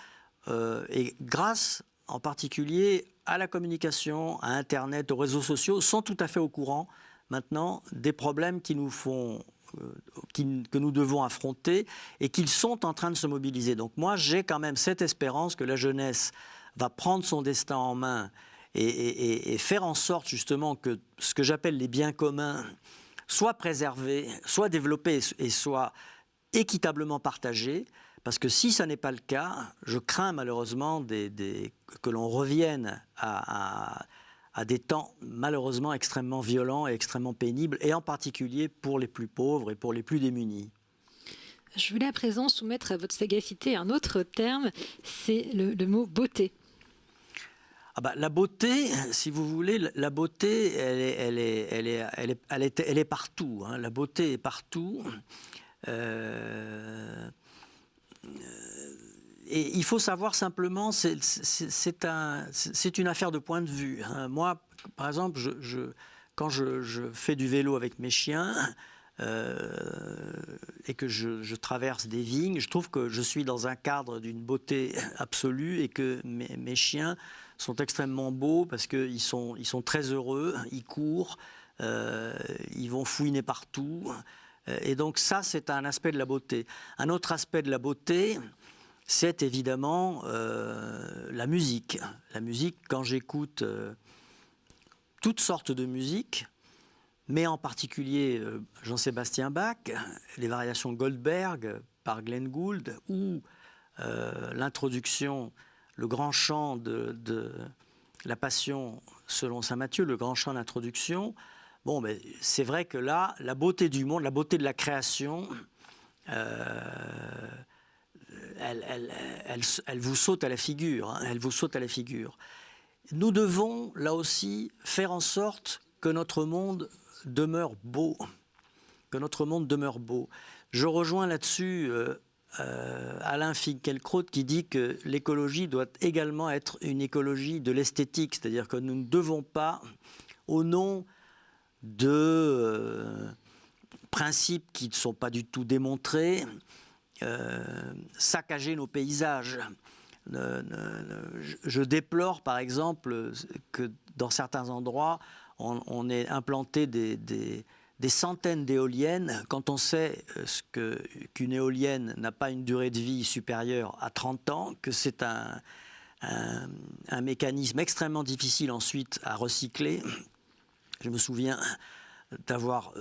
et grâce en particulier à la communication, à Internet, aux réseaux sociaux, sont tout à fait au courant maintenant des problèmes que nous devons affronter et qu'ils sont en train de se mobiliser. Donc moi, j'ai quand même cette espérance que la jeunesse va prendre son destin en main et faire en sorte justement que ce que j'appelle les biens communs soient préservés, soient développés et soient équitablement partagés. Parce que si ça n'est pas le cas, je crains malheureusement que l'on revienne à des temps malheureusement extrêmement violents et extrêmement pénibles, et en particulier pour les plus pauvres et pour les plus démunis. Je voulais à présent soumettre à votre sagacité un autre terme, c'est le mot beauté. La beauté, si vous voulez, la beauté, elle est partout. Hein. La beauté est partout. Et il faut savoir simplement, c'est une affaire de point de vue. Hein. Moi, par exemple, quand je fais du vélo avec mes chiens et que je traverse des vignes, je trouve que je suis dans un cadre d'une beauté absolue et que mes chiens sont extrêmement beaux parce qu'ils sont très heureux, ils courent, ils vont fouiner partout. Et donc ça, c'est un aspect de la beauté. Un autre aspect de la beauté, c'est évidemment la musique. La musique, quand j'écoute toutes sortes de musique, mais en particulier Jean-Sébastien Bach, les variations Goldberg par Glenn Gould, ou l'introduction, le grand chant de la Passion selon saint Matthieu, le grand chant d'introduction. Bon, mais c'est vrai que là, la beauté du monde, la beauté de la création, elle vous saute à la figure. Hein, elle vous saute à la figure. Nous devons, là aussi, faire en sorte que notre monde demeure beau. Que notre monde demeure beau. Je rejoins là-dessus Alain Finkielkraut qui dit que l'écologie doit également être une écologie de l'esthétique. C'est-à-dire que nous ne devons pas, au nom de principes qui ne sont pas du tout démontrés, saccager nos paysages. Je déplore par exemple que dans certains endroits on ait implanté des centaines d'éoliennes quand on sait qu'une éolienne n'a pas une durée de vie supérieure à 30 ans, que c'est un mécanisme extrêmement difficile ensuite à recycler. Je me souviens d'avoir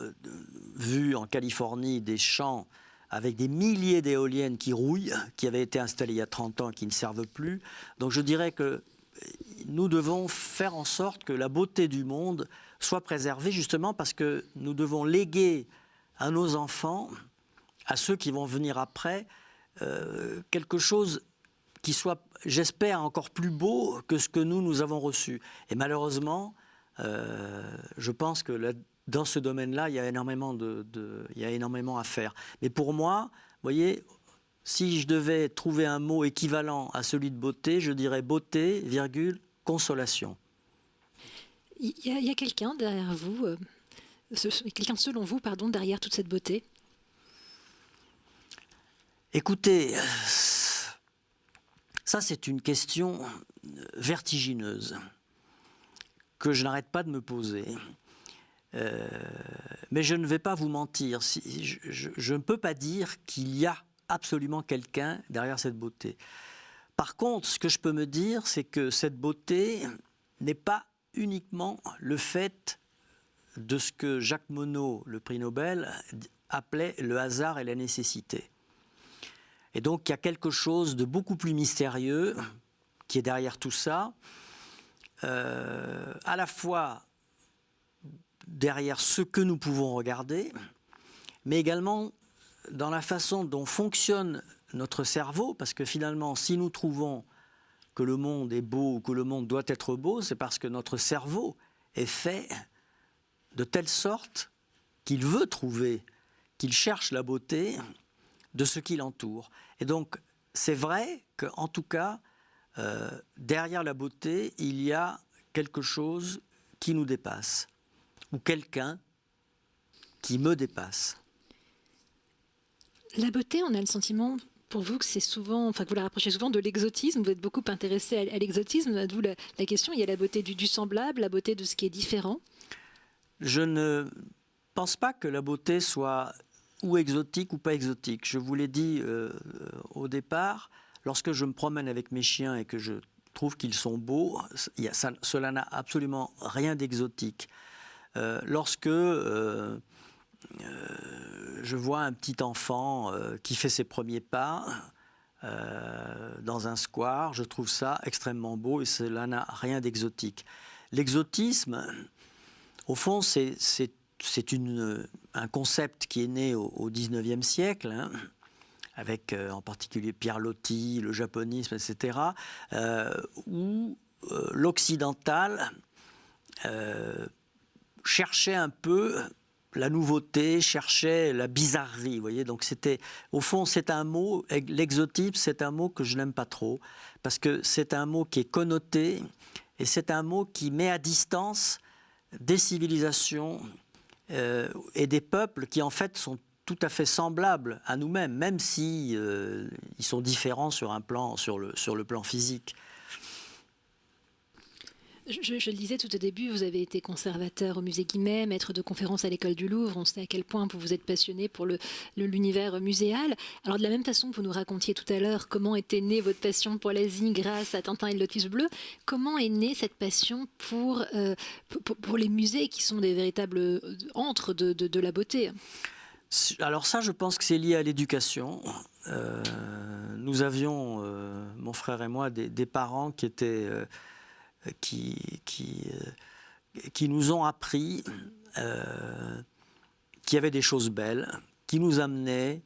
vu en Californie des champs avec des milliers d'éoliennes qui rouillent, qui avaient été installées il y a 30 ans et qui ne servent plus. Donc je dirais que nous devons faire en sorte que la beauté du monde soit préservée, justement parce que nous devons léguer à nos enfants, à ceux qui vont venir après, quelque chose qui soit, j'espère, encore plus beau que ce que nous avons reçu. Et malheureusement, je pense que dans ce domaine-là, il y a énormément à faire. Mais pour moi, vous voyez, si je devais trouver un mot équivalent à celui de beauté, je dirais beauté, virgule, consolation. Il y a quelqu'un derrière vous, quelqu'un selon vous, pardon, derrière toute cette beauté? Écoutez, ça c'est une question vertigineuse que je n'arrête pas de me poser. Mais je ne vais pas vous mentir, je ne peux pas dire qu'il y a absolument quelqu'un derrière cette beauté. Par contre, ce que je peux me dire, c'est que cette beauté n'est pas uniquement le fait de ce que Jacques Monod, le prix Nobel, appelait le hasard et la nécessité. Et donc il y a quelque chose de beaucoup plus mystérieux qui est derrière tout ça, à la fois derrière ce que nous pouvons regarder, mais également dans la façon dont fonctionne notre cerveau, parce que finalement, si nous trouvons que le monde est beau ou que le monde doit être beau, c'est parce que notre cerveau est fait de telle sorte qu'il veut trouver, qu'il cherche la beauté de ce qui l'entoure. Et donc, c'est vrai qu'en tout cas, derrière la beauté, il y a quelque chose qui nous dépasse, ou quelqu'un qui me dépasse. La beauté, on a le sentiment pour vous que c'est souvent, enfin que vous la rapprochez souvent de l'exotisme. Vous êtes beaucoup intéressé à l'exotisme. D'où la question. Il y a la beauté du semblable, la beauté de ce qui est différent. Je ne pense pas que la beauté soit ou exotique ou pas exotique. Je vous l'ai dit au départ, lorsque je me promène avec mes chiens et que je trouve qu'ils sont beaux, cela n'a absolument rien d'exotique. Lorsque je vois un petit enfant qui fait ses premiers pas dans un square, je trouve ça extrêmement beau et cela n'a rien d'exotique. L'exotisme, au fond, c'est un concept qui est né au XIXe siècle, hein, avec en particulier Pierre Loti, le japonisme, etc., où l'occidental cherchait un peu la nouveauté, cherchait la bizarrerie. Vous voyez, donc au fond, c'est un mot, l'exotisme, c'est un mot que je n'aime pas trop, parce que c'est un mot qui est connoté, et c'est un mot qui met à distance des civilisations et des peuples qui en fait sont tout à fait semblables à nous-mêmes, même si ils sont différents sur le plan physique. Je le disais tout au début, vous avez été conservateur au musée Guimet, maître de conférences à l'école du Louvre. On sait à quel point vous êtes passionné pour l'univers muséal. Alors de la même façon que vous nous racontiez tout à l'heure comment était née votre passion pour l'Asie grâce à Tintin et le Lotus bleu, comment est née cette passion pour les musées qui sont des véritables antres de la beauté? Alors ça, je pense que c'est lié à l'éducation. Nous avions, mon frère et moi, des parents qui étaient... qui nous ont appris qu'il y avait des choses belles, qui nous amenaient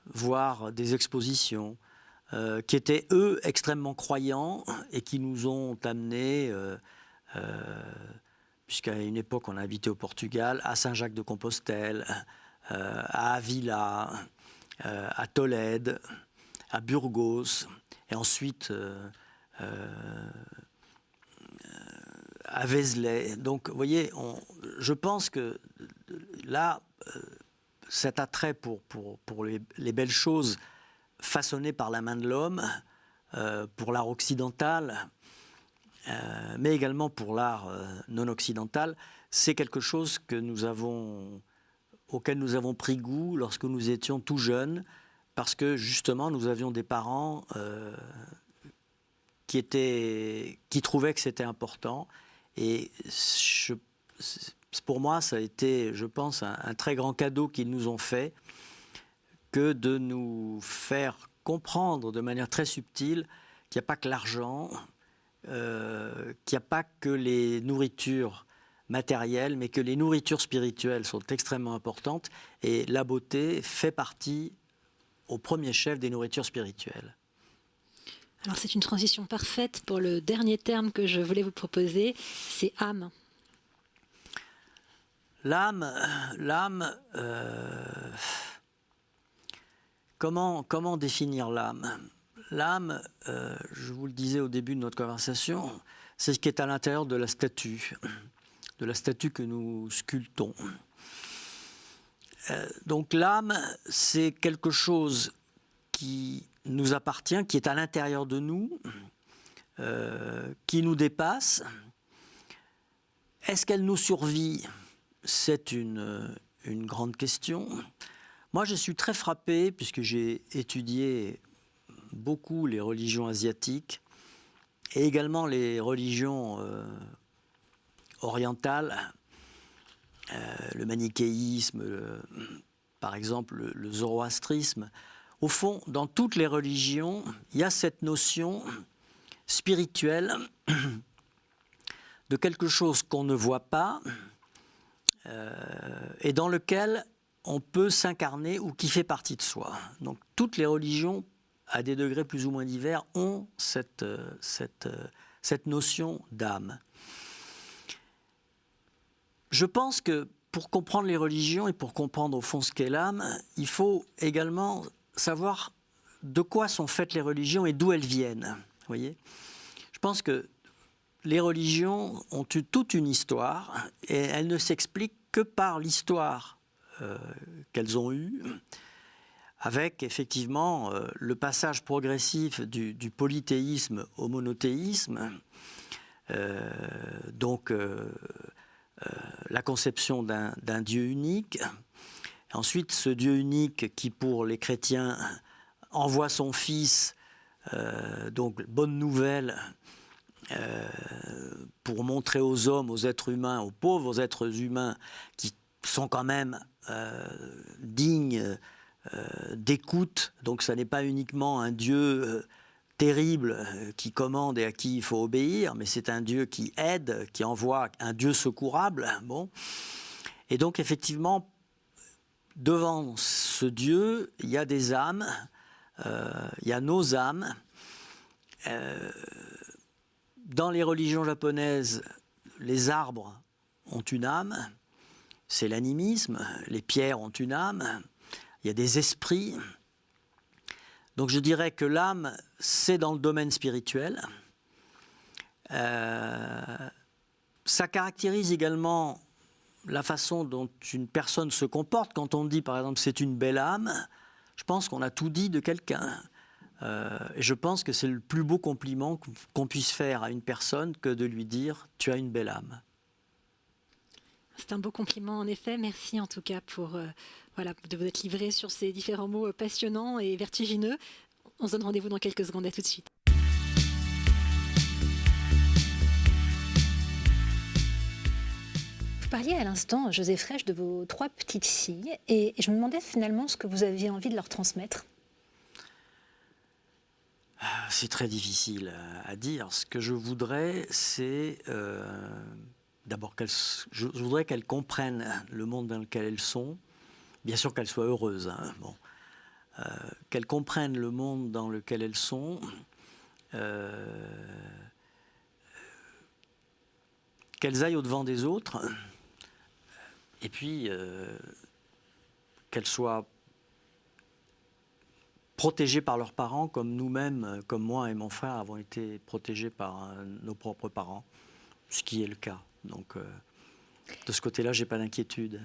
voir des expositions, qui étaient, eux, extrêmement croyants et qui nous ont amenés, puisqu'à une époque, on a habité au Portugal, à Saint-Jacques-de-Compostelle, à Avila, à Tolède, à Burgos, et ensuite... à Vézelay. Donc, vous voyez, je pense que là, cet attrait pour les belles choses façonnées par la main de l'homme, pour l'art occidental, mais également pour l'art non occidental, c'est quelque chose auquel nous avons pris goût lorsque nous étions tout jeunes, parce que justement, nous avions des parents qui trouvaient que c'était important. Et pour moi, ça a été, je pense, un très grand cadeau qu'ils nous ont fait que de nous faire comprendre de manière très subtile qu'il n'y a pas que l'argent, qu'il n'y a pas que les nourritures matérielles, mais que les nourritures spirituelles sont extrêmement importantes. Et la beauté fait partie, au premier chef, des nourritures spirituelles. Alors c'est une transition parfaite pour le dernier terme que je voulais vous proposer, c'est âme. L'âme, comment définir l'âme? L'âme, je vous le disais au début de notre conversation, c'est ce qui est à l'intérieur de la statue que nous sculptons. Donc l'âme, c'est quelque chose qui nous appartient, qui est à l'intérieur de nous, qui nous dépasse. Est-ce qu'elle nous survit? C'est une grande question. Moi, je suis très frappé, puisque j'ai étudié beaucoup les religions asiatiques et également les religions orientales, le manichéisme, par exemple le zoroastrisme. Au fond, dans toutes les religions, il y a cette notion spirituelle de quelque chose qu'on ne voit pas et dans lequel on peut s'incarner ou qui fait partie de soi. Donc toutes les religions, à des degrés plus ou moins divers, ont cette notion d'âme. Je pense que pour comprendre les religions et pour comprendre au fond ce qu'est l'âme, il faut également savoir de quoi sont faites les religions et d'où elles viennent. Vous voyez ? Je pense que les religions ont eu toute une histoire et elles ne s'expliquent que par l'histoire qu'elles ont eue, avec effectivement le passage progressif du polythéisme au monothéisme, donc la conception d'un Dieu unique. Ensuite, ce Dieu unique qui, pour les chrétiens, envoie son Fils, donc bonne nouvelle, pour montrer aux hommes, aux êtres humains, aux pauvres êtres humains, qui sont quand même dignes d'écoute. Donc ça n'est pas uniquement un Dieu terrible qui commande et à qui il faut obéir, mais c'est un Dieu qui aide, qui envoie un Dieu secourable. Bon. Et donc effectivement, devant ce Dieu, il y a des âmes, il y a nos âmes. Dans les religions japonaises, les arbres ont une âme, c'est l'animisme, les pierres ont une âme, il y a des esprits. Donc je dirais que l'âme, c'est dans le domaine spirituel. Ça caractérise également la façon dont une personne se comporte. Quand on dit, par exemple, c'est une belle âme, je pense qu'on a tout dit de quelqu'un. Et je pense que c'est le plus beau compliment qu'on puisse faire à une personne que de lui dire « tu as une belle âme ». C'est un beau compliment en effet. Merci en tout cas pour de vous être livré sur ces différents mots passionnants et vertigineux. On se donne rendez-vous dans quelques secondes. À tout de suite. Vous parliez à l'instant, José Frêche, de vos 3 petites filles et je me demandais finalement ce que vous aviez envie de leur transmettre. C'est très difficile à dire. Ce que je voudrais, c'est d'abord je voudrais qu'elles comprennent le monde dans lequel elles sont. Bien sûr qu'elles soient heureuses. Hein, bon. Qu'elles comprennent le monde dans lequel elles sont. Qu'elles aillent au-devant des autres. Et puis, qu'elles soient protégés par leurs parents, comme nous-mêmes, comme moi et mon frère, avons été protégés par nos propres parents, ce qui est le cas. Donc, de ce côté-là, je n'ai pas d'inquiétude.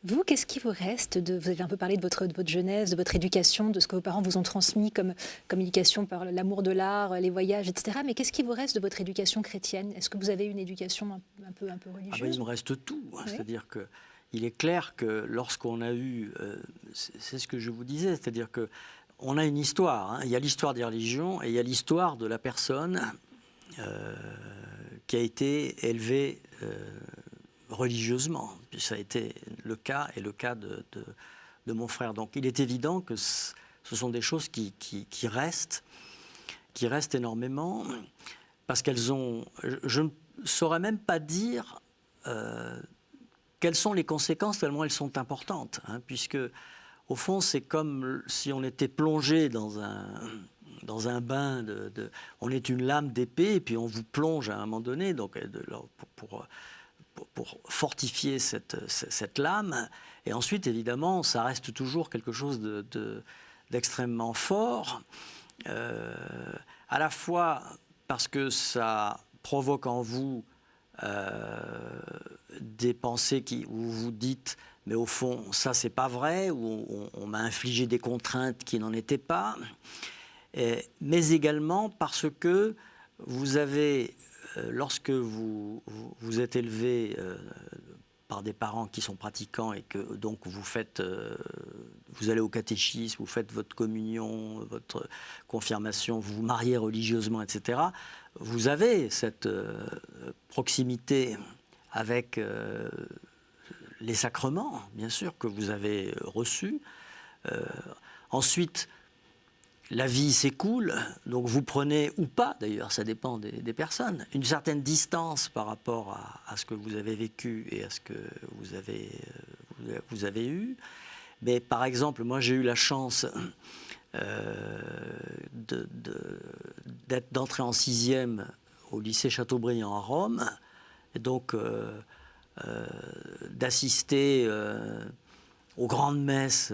Vous, qu'est-ce qui vous reste vous avez un peu parlé de votre jeunesse, de votre éducation, de ce que vos parents vous ont transmis comme éducation par l'amour de l'art, les voyages, etc. Mais qu'est-ce qui vous reste de votre éducation chrétienne ? Est-ce que vous avez une éducation un peu religieuse ? Il me reste tout. Oui. C'est-à-dire qu'il est clair que lorsqu'on a eu... c'est ce que je vous disais, c'est-à-dire que on a une histoire. Hein. Il y a l'histoire des religions et il y a l'histoire de la personne qui a été élevée religieusement. Puis ça a été le cas et le cas de mon frère. Donc il est évident que ce sont des choses qui restent énormément parce qu'elles ont... Je ne saurais même pas dire quelles sont les conséquences tellement elles sont importantes, hein, puisque au fond, c'est comme si on était plongé dans un bain on est une lame d'épée et puis on vous plonge à un moment donné, donc pour fortifier cette lame. Et ensuite, évidemment, ça reste toujours quelque chose d'extrêmement fort, à la fois parce que ça provoque en vous des pensées où vous vous dites mais au fond, ça, c'est pas vrai, ou on m'a infligé des contraintes qui n'en étaient pas, mais également parce que vous avez, lorsque vous êtes élevé par des parents qui sont pratiquants et que donc vous allez au catéchisme, vous faites votre communion, votre confirmation, vous vous mariez religieusement, etc., vous avez cette proximité avec... les sacrements, bien sûr, que vous avez reçus. Ensuite, la vie s'écoule, donc vous prenez, ou pas d'ailleurs, ça dépend des personnes, une certaine distance par rapport à ce que vous avez vécu et à ce que vous avez eu. Mais par exemple, moi j'ai eu la chance d'entrer en 6e au lycée Chateaubriand à Rome, et donc... d'assister aux grandes messes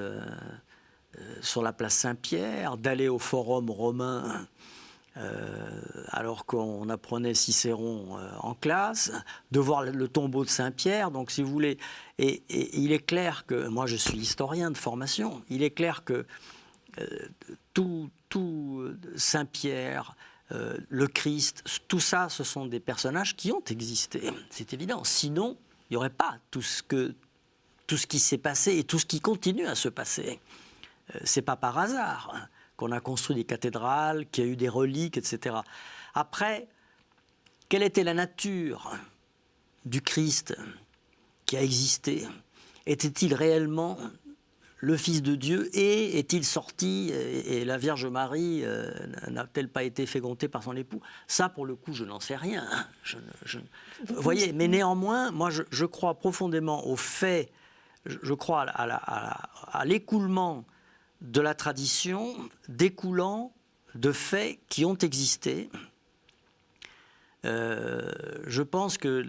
sur la place Saint-Pierre, d'aller au Forum romain alors qu'on apprenait Cicéron en classe, de voir le tombeau de Saint-Pierre. Donc, si vous voulez, et il est clair que, moi je suis historien de formation, il est clair que tout Saint-Pierre, le Christ, tout ça, ce sont des personnages qui ont existé, c'est évident. Sinon, il n'y aurait pas tout ce qui s'est passé et tout ce qui continue à se passer. C'est pas par hasard qu'on a construit des cathédrales, qu'il y a eu des reliques, etc. Après, quelle était la nature du Christ qui a existé? Était-il réellement le Fils de Dieu et est-il sorti et la Vierge Marie n'a-t-elle pas été fécondée par son époux? Ça, pour le coup, je n'en sais rien. Vous voyez, mais néanmoins, moi, je crois profondément au fait, je crois à l'écoulement de la tradition découlant de faits qui ont existé. Je pense que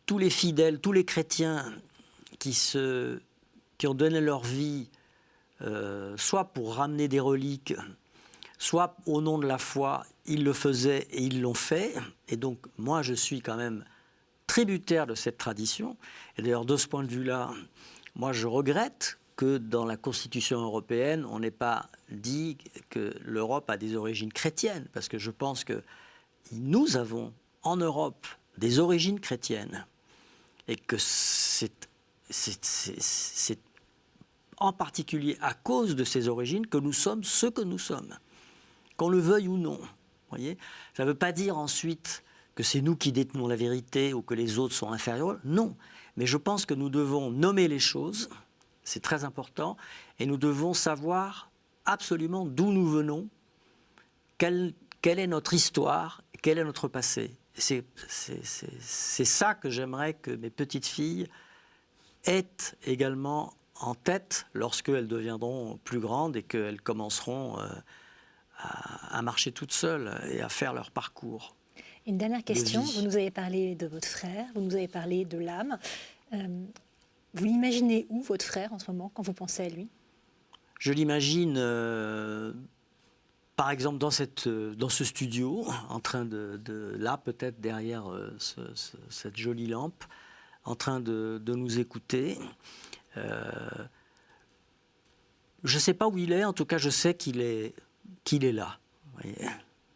tous les fidèles, tous les chrétiens qui ont donné leur vie, soit pour ramener des reliques, soit au nom de la foi, ils le faisaient et ils l'ont fait. Et donc, moi, je suis quand même tributaire de cette tradition. Et d'ailleurs, de ce point de vue-là, moi, je regrette que dans la Constitution européenne, on n'ait pas dit que l'Europe a des origines chrétiennes, parce que je pense que nous avons en Europe des origines chrétiennes, et que c'est en particulier à cause de ces origines que nous sommes ce que nous sommes, qu'on le veuille ou non. Voyez, ça ne veut pas dire ensuite que c'est nous qui détenons la vérité ou que les autres sont inférieurs. Non, mais je pense que nous devons nommer les choses, c'est très important, et nous devons savoir absolument d'où nous venons, quelle est notre histoire, quel est notre passé. C'est ça que j'aimerais que mes petites filles aient également en tête lorsqu'elles deviendront plus grandes et qu'elles commenceront à marcher toutes seules et à faire leur parcours. Une dernière question, vous nous avez parlé de votre frère, vous nous avez parlé de l'âme. Vous l'imaginez où, votre frère, en ce moment, quand vous pensez à lui? Je l'imagine, par exemple, dans ce studio, en train là, peut-être derrière cette jolie lampe, en train de nous écouter. Je ne sais pas où il est, en tout cas, je sais qu'il est là. Vous voyez.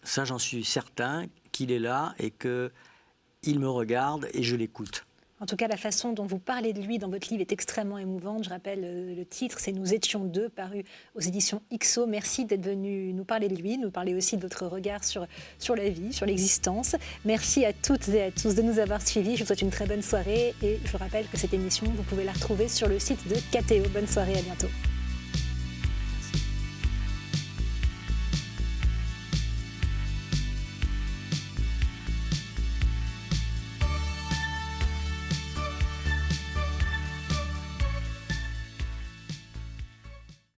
Ça, j'en suis certain, qu'il est là et qu'il me regarde et je l'écoute. En tout cas, la façon dont vous parlez de lui dans votre livre est extrêmement émouvante. Je rappelle le titre, c'est « Nous étions deux », paru aux éditions XO. Merci d'être venu nous parler de lui, nous parler aussi de votre regard sur la vie, sur l'existence. Merci à toutes et à tous de nous avoir suivis. Je vous souhaite une très bonne soirée et je vous rappelle que cette émission, vous pouvez la retrouver sur le site de KTO. Bonne soirée, à bientôt.